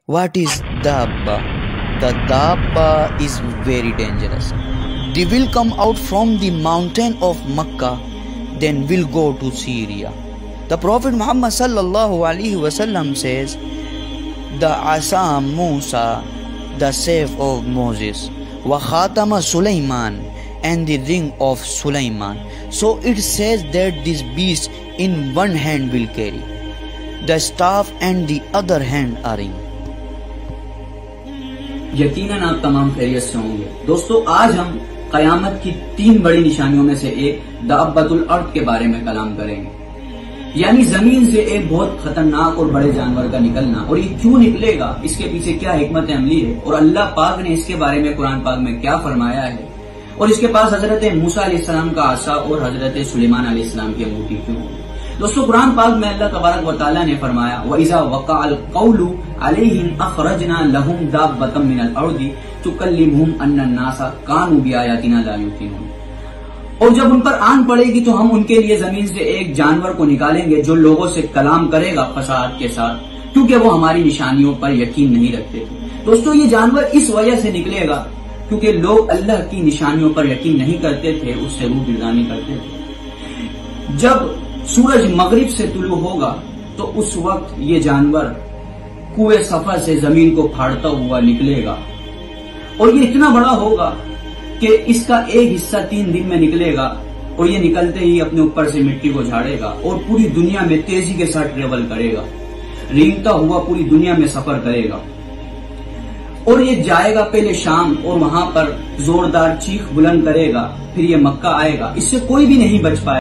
What is Dabba? The Dabba is very dangerous. They will come out from the mountain of Makkah, then will go to Syria. The Prophet Muhammad sallallahu alaihi wasallam says, the Asa Musa, the staff of Moses, wa Khatama Sulaiman, and the ring of Sulaiman. So it says that this beast in one hand will carry the staff and the other hand a ring. یقیناً آپ تمام خیریت سے ہوں گے. دوستو آج ہم قیامت کی 3 بڑی نشانیوں میں سے ایک دابۃ الارض کے بارے میں کلام کریں گے. یعنی زمین سے ایک بہت خطرناک اور بڑے جانور کا نکلنا, اور یہ کیوں نکلے گا, اس کے پیچھے کیا حکمت عملی ہے, اور اللہ پاک نے اس کے بارے میں قرآن پاک میں کیا فرمایا ہے, اور اس کے پاس حضرت موسیٰ علیہ السلام کا عصا اور حضرت سلیمان علیہ السلام کی انگوٹھی کیوں ہوگی. دوستو قرآن پاک میں اللہ تبارک و تعالیٰ نے فرمایا وَإِذَا وَقَعَ الْقَوْلُ عَلَيْهِمْ أَخْرَجْنَا لَهُمْ دَابَّةً مِّنَ الْأَرْضِ تُكَلِّمُهُمْ أَنَّ النَّاسَ كَانُوا بِآيَاتِنَا لَا يُوقِنُونَ. اور جب ان پر آن پڑے گی تو ہم ان کے لیے زمین سے ایک جانور کو نکالیں گے جو لوگوں سے کلام کرے گا فصاحت کے ساتھ, کیونکہ وہ ہماری نشانیوں پر یقین نہیں رکھتے تھے. دوستو یہ جانور اس وجہ سے نکلے گا کیونکہ لوگ اللہ کی نشانیوں پر یقین نہیں کرتے تھے, اس سے روگردانی کرتے تھے. جب سورج مغرب سے طلوع ہوگا تو اس وقت یہ جانور کوہ صفا سے زمین کو پھاڑتا ہوا نکلے گا, اور یہ اتنا بڑا ہوگا کہ اس کا ایک حصہ 3 دن میں نکلے گا, اور یہ نکلتے ہی اپنے اوپر سے مٹی کو جھاڑے گا اور پوری دنیا میں تیزی کے ساتھ ٹریول کرے گا, رینگتا ہوا پوری دنیا میں سفر کرے گا. اور یہ جائے گا پہلے شام, اور وہاں پر زوردار چیخ بلند کرے گا, پھر یہ مکہ آئے گا, اس سے کوئی بھی نہیں بچ پائے.